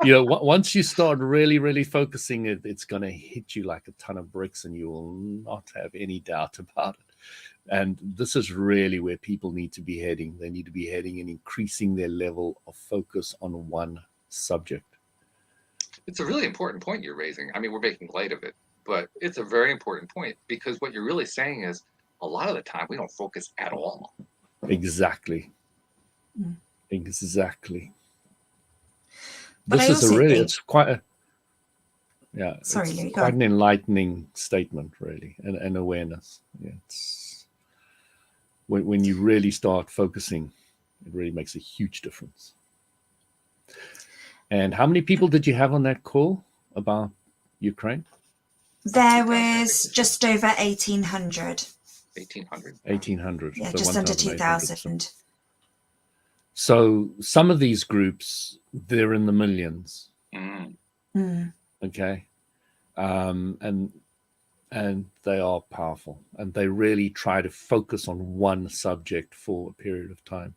Once you start really focusing, it's going to hit you like a ton of bricks, and you will not have any doubt about it. And this is really where people need to be heading. They need to be heading and increasing their level of focus on one subject. It's a really important point you're raising. I mean, we're making light of it, but it's a very important point, because what you're really saying is a lot of the time we don't focus at all. Exactly. Mm. Exactly. But this is it's quite a, Sorry, it's Louis, quite an enlightening statement, really, and awareness. It's when you really start focusing, it really makes a huge difference. And how many people did you have on that call about Ukraine? There was just over 1,800. 1,800. 1,800. Yeah, so just under 2,000. So some of these groups, they're in the millions. Mm. Okay. And they are powerful, and they really try to focus on one subject for a period of time.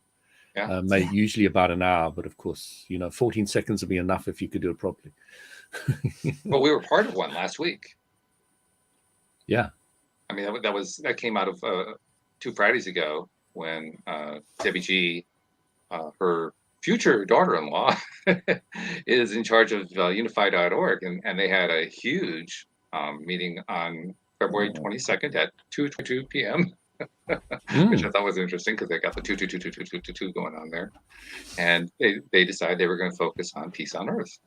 Yeah. Usually about an hour, but of course, 14 seconds would be enough if you could do it properly. Well, we were part of one last week. Yeah. I mean, that came out of 2 Fridays ago, when Debbie G, her future daughter-in-law, is in charge of unify.org, and they had a huge meeting on February 22nd at 2:22 p.m. Which I thought was interesting, because they got the 2 going on there, and they decided they were going to focus on peace on earth.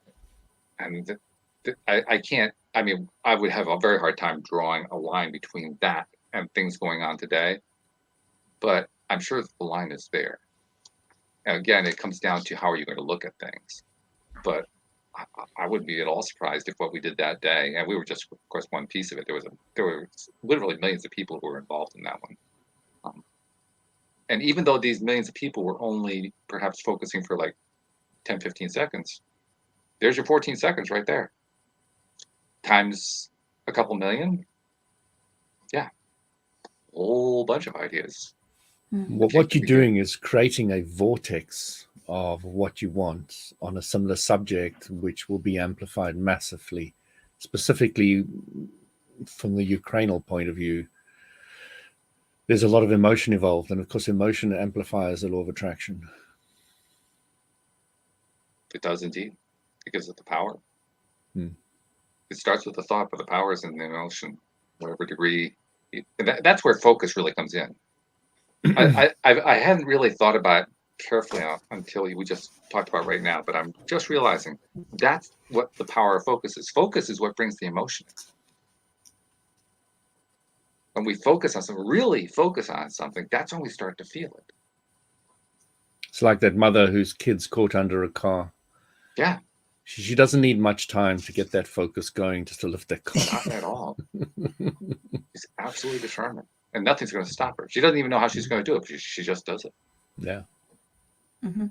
And I can't. I mean, I would have a very hard time drawing a line between that and things going on today, but I'm sure the line is there. And again, it comes down to how are you going to look at things. But I wouldn't be at all surprised if what we did that day, and we were just, of course, one piece of it. There were literally millions of people who were involved in that one. And even though these millions of people were only perhaps focusing for like 10, 15 seconds, there's your 14 seconds right there. Times a couple million. Yeah. A whole bunch of ideas. Well, what you're doing is creating a vortex of what you want on a similar subject, which will be amplified massively, specifically from the Ukrainian point of view. There's a lot of emotion involved, and of course, emotion amplifies the law of attraction. It does indeed. It gives it the power. Hmm. It starts with the thought, but the power is in the emotion, whatever degree. That's where focus really comes in. I hadn't really thought about it carefully until we just talked about right now, but I'm just realizing that's what the power of focus is. Focus is what brings the emotion. When we focus on something, really focus on something, that's when we start to feel it. It's like that mother whose kid's caught under a car. Yeah. She doesn't need much time to get that focus going, just to lift that car. Not at all. She's absolutely determined. And nothing's going to stop her. She doesn't even know how she's going to do it, but she just does it. Yeah. Mm-hmm.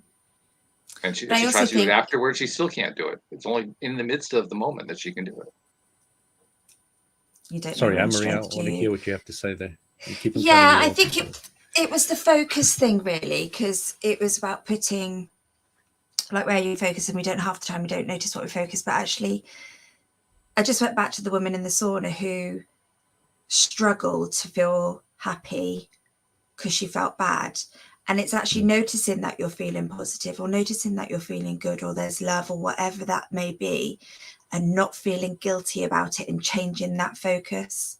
And she tries to do it afterwards. She still can't do it. It's only in the midst of the moment that she can do it. You don't. Sorry, Anne-Marie, I want to hear what you have to say there. Yeah, I think it was the focus thing, really, because it was about putting, like, where you focus, and we don't half the time we don't notice what we focus. But actually, I just went back to the woman in the sauna who struggled to feel happy because she felt bad. And it's actually noticing that you're feeling positive, or noticing that you're feeling good, or there's love, or whatever that may be, and not feeling guilty about it and changing that focus.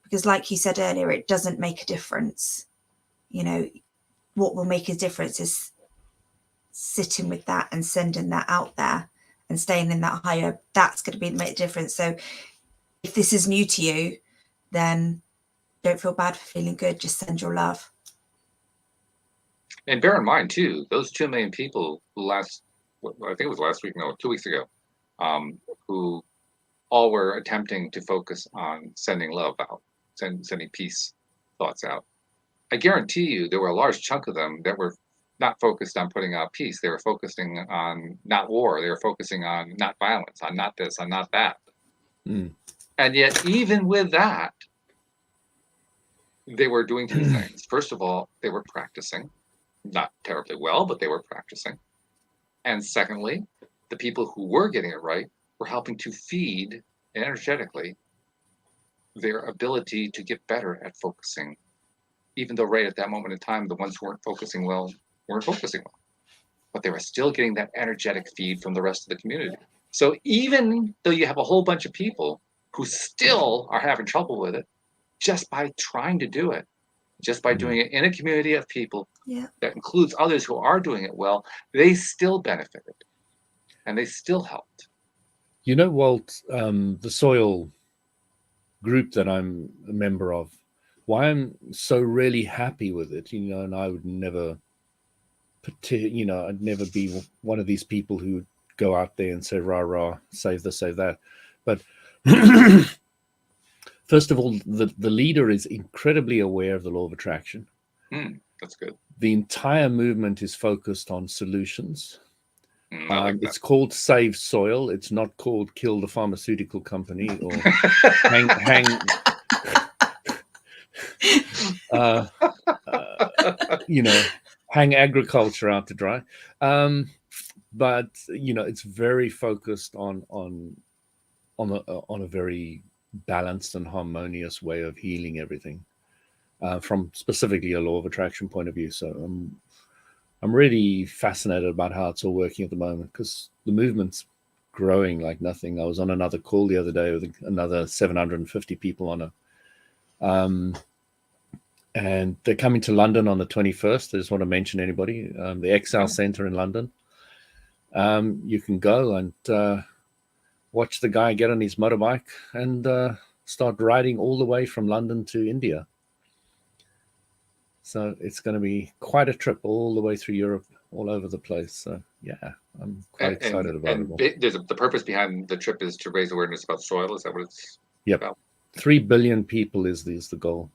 Because like you said earlier, it doesn't make a difference. What will make a difference is sitting with that and sending that out there and staying in that higher. That's going to make a difference. So if this is new to you, then don't feel bad for feeling good. Just send your love. And bear in mind, too, those 2 million people I think it was last week, no, 2 weeks ago, who all were attempting to focus on sending love out, sending peace thoughts out. I guarantee you there were a large chunk of them that were not focused on putting out peace. They were focusing on not war. They were focusing on not violence, on not this, on not that. And yet, even with that, they were doing two things. First of all, they were practicing, not terribly well, but they were practicing. And secondly, the people who were getting it right were helping to feed energetically their ability to get better at focusing, even though right at that moment in time, the ones who weren't focusing well weren't focusing well. But they were still getting that energetic feed from the rest of the community. So even though you have a whole bunch of people who still are having trouble with it, just by trying to do it, just by doing it in a community of people that includes others who are doing it well, they still benefited and they still helped. You know, Walt, the soil group that I'm a member of, why I'm so really happy with it, you know, and I would never, you know, I'd never be one of these people who would go out there and say, rah, rah, save this, save that. But first of all, the leader is incredibly aware of the law of attraction. That's good. The entire movement is focused on solutions. Like it's called Save Soil. It's not called Kill the Pharmaceutical Company or hang agriculture out to dry. But you know, it's very focused on a very balanced and harmonious way of healing everything, from specifically a law of attraction point of view. So I'm really fascinated about how it's all working at the moment, because the movement's growing like nothing. I was on another call the other day with another 750 people on it. And they're coming to London on the 21st. I just want to mention anybody, the Excel Center in London. You can go and watch the guy get on his motorbike and start riding all the way from London to India. So it's going to be quite a trip all the way through Europe, all over the place. So yeah, I'm quite excited about it. There's the purpose behind the trip is to raise awareness about soil. Is that what it's about? 3 billion people is the goal.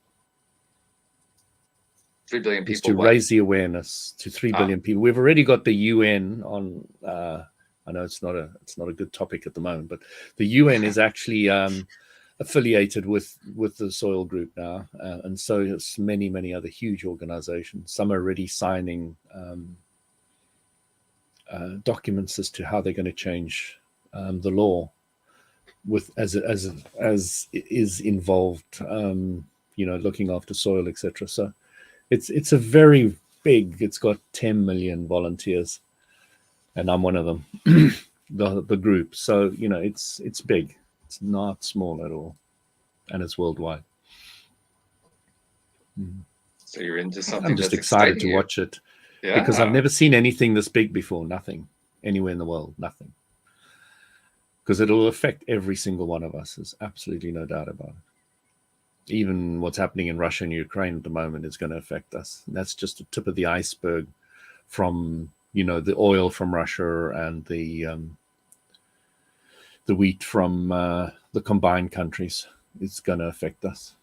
3 billion people. Is to raise the awareness to 3 billion people. We've already got the UN on. I know it's not a good topic at the moment, but the UN is actually affiliated with the soil group now, and so it's many other huge organizations. Some are already signing documents as to how they're going to change the law with as is involved, looking after soil, etc. So it's a very big. It's got 10 million volunteers, and I'm one of them. the group. So it's big. It's not small at all, and it's worldwide. So you're into something. I'm just excited to watch it, because I've never seen anything this big before. Nothing anywhere in the world. Nothing. Because it'll affect every single one of us. There's absolutely no doubt about it. Even what's happening in Russia and Ukraine at the moment is going to affect us. And that's just the tip of the iceberg from the oil from Russia and the wheat from the combined countries. It's going to affect us.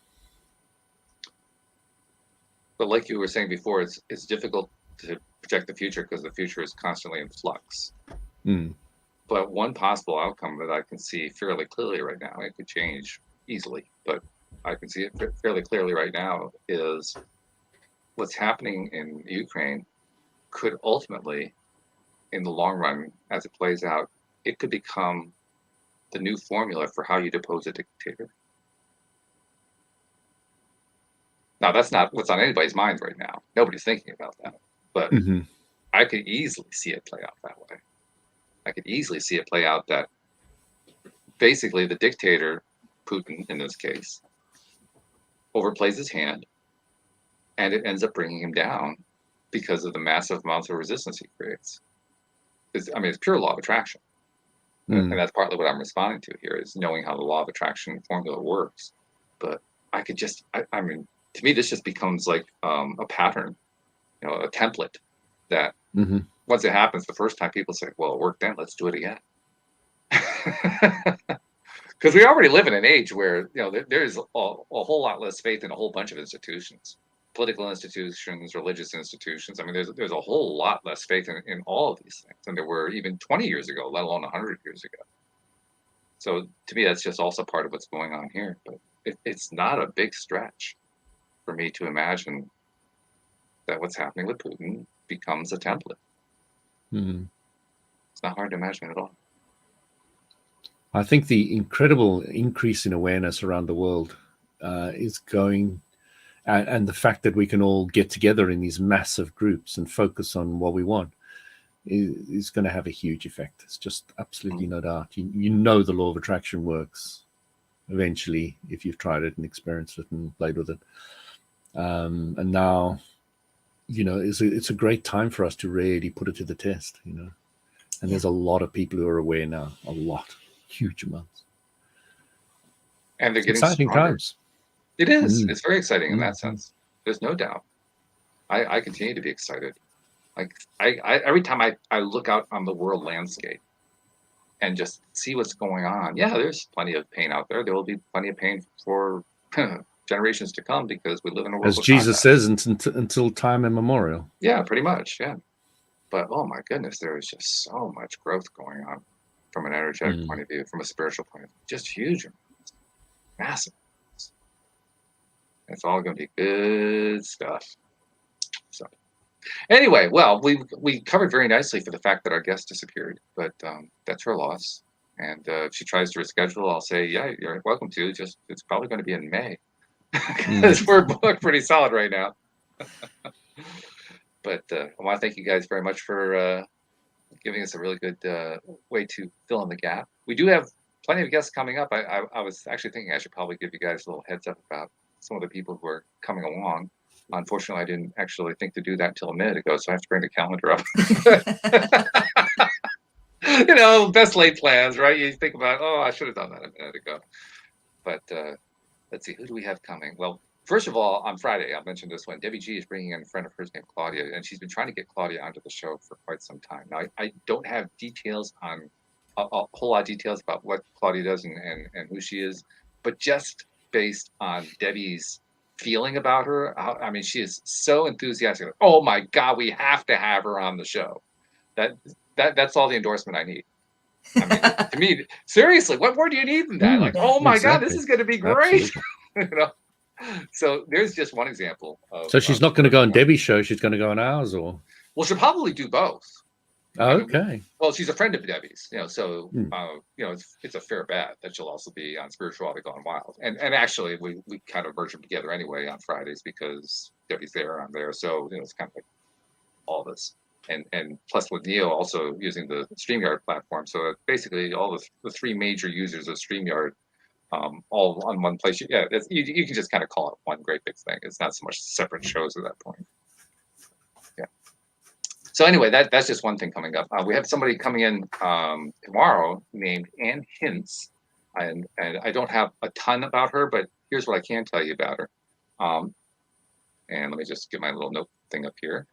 But like you were saying before, it's difficult to project the future because the future is constantly in flux. But one possible outcome that I can see fairly clearly right now, it could change easily, but I can see it fairly clearly right now, is what's happening in Ukraine could ultimately, in the long run, as it plays out, it could become the new formula for how you depose a dictator. Now, that's not what's on anybody's mind right now. Nobody's thinking about that. But I could easily see it play out that way. I could easily see it play out that basically the dictator, Putin in this case, overplays his hand, and it ends up bringing him down because of the massive amounts of resistance he creates. It's pure law of attraction. And that's partly what I'm responding to here, is knowing how the law of attraction formula works. But I could just, to me, this just becomes like a pattern, a template that once it happens the first time, people say, well, it worked then, let's do it again. Because we already live in an age where, there's a whole lot less faith in a whole bunch of institutions. political institutions, religious institutions. I mean, there's a whole lot less faith in all of these things than there were even 20 years ago, let alone 100 years ago. So to me, that's just also part of what's going on here. But it's not a big stretch for me to imagine that what's happening with Putin becomes a template. It's not hard to imagine at all. I think the incredible increase in awareness around the world is going, and the fact that we can all get together in these massive groups and focus on what we want is going to have a huge effect. It's just absolutely no doubt. You know the law of attraction works eventually if you've tried it and experienced it and played with it. And now, it's a great time for us to really put it to the test, And there's a lot of people who are aware now, a lot, huge amounts. And they're getting exciting stronger. Times. It is. It's very exciting in that sense. There's no doubt. I continue to be excited. Like I every time I look out on the world landscape and just see what's going on. Yeah, there's plenty of pain out there. There will be plenty of pain for generations to come because we live in a world. As Jesus says, until time immemorial. Yeah, pretty much. Yeah. But oh my goodness, there is just so much growth going on from an energetic point of view, from a spiritual point of view. Just huge, massive. It's all going to be good stuff. So, anyway, well, we covered very nicely for the fact that our guest disappeared, but that's her loss. And if she tries to reschedule, I'll say, yeah, you're welcome to. Just it's probably going to be in May because we're booked pretty solid right now. But I want to thank you guys very much for giving us a really good way to fill in the gap. We do have plenty of guests coming up. I was actually thinking I should probably give you guys a little heads up about some of the people who are coming along. Unfortunately, I didn't actually think to do that until a minute ago, so I have to bring the calendar up. Best laid plans, right? You think about, I should have done that a minute ago. But let's see, who do we have coming? Well, first of all, on Friday, I mentioned this one. Debbie G is bringing in a friend of hers named Claudia, and she's been trying to get Claudia onto the show for quite some time. Now, I don't have details on a whole lot of details about what Claudia does and who she is, but just based on Debbie's feeling about her, I mean, she is so enthusiastic. Oh my God, we have to have her on the show. That's all the endorsement I need. I mean, to me, seriously, what more do you need than that? Like, oh my God, this is going to be great. So there's just one example. So she's not going to go on Debbie's show. She's going to go on ours, or? Well, she'll probably do both. Okay. Well, she's a friend of Debbie's, so it's a fair bet that she'll also be on Spirituality Gone Wild. And actually, we kind of merge them together anyway on Fridays because Debbie's there, I'm there, so it's kind of like all this. And plus with Neo also using the StreamYard platform, so basically all the three major users of StreamYard, all on one place. Yeah, you can just kind of call it one great big thing. It's not so much separate shows at that point. Yeah. So anyway, that's just one thing coming up. We have somebody coming in tomorrow named Ann Hintz, and I don't have a ton about her, but here's what I can tell you about her. And let me just get my little note thing up here.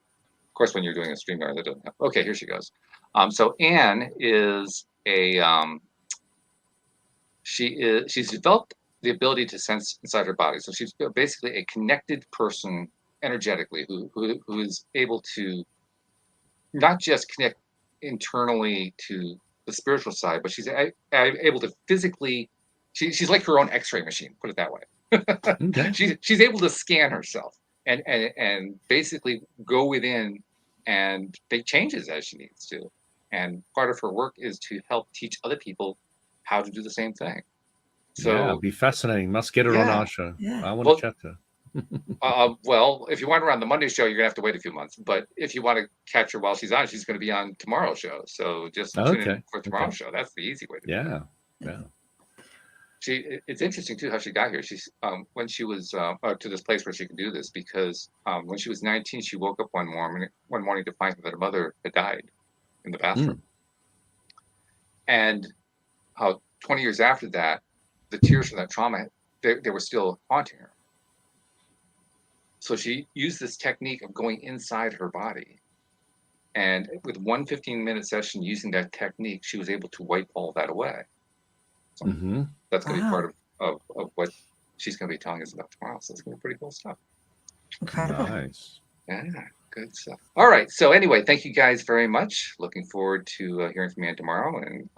Of course, when you're doing a StreamYard, that doesn't have. Okay, here she goes. So Ann is she's developed the ability to sense inside her body. So she's basically a connected person energetically who is able to not just connect internally to the spiritual side, but she's able to physically. She's like her own X-ray machine. Put it that way. Okay. She's able to scan herself and basically go within and make changes as she needs to. And part of her work is to help teach other people how to do the same thing. So it'd be fascinating. Must get her on our show. Yeah. I want to chat to her. Well, if you want her on the Monday show, you're gonna have to wait a few months. But if you want to catch her while she's on, she's going to be on tomorrow's show. So just tune in for tomorrow's show. That's the easy way to do it. Yeah. It's interesting too how she got here. She's when she was to this place where she could do this because when she was 19, she woke up one morning to find that her mother had died in the bathroom, and how 20 years after that, the tears from that trauma they were still haunting her. So she used this technique of going inside her body, and with one 15-minute session using that technique, she was able to wipe all that away. So that's going to be part of what she's going to be telling us about tomorrow. So it's going to be pretty cool stuff. Incredible. Nice. Yeah, good stuff. All right. So anyway, thank you guys very much. Looking forward to hearing from you tomorrow. And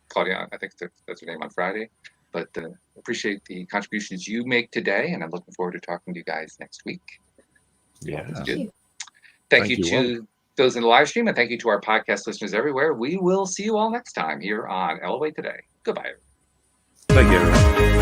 Claudia, I think that's her name, on Friday. But appreciate the contributions you make today. And I'm looking forward to talking to you guys next week. Yeah. Thank you to those in the live stream. And thank you to our podcast listeners everywhere. We will see you all next time here on Elevate Today. Goodbye. Thank you, everyone.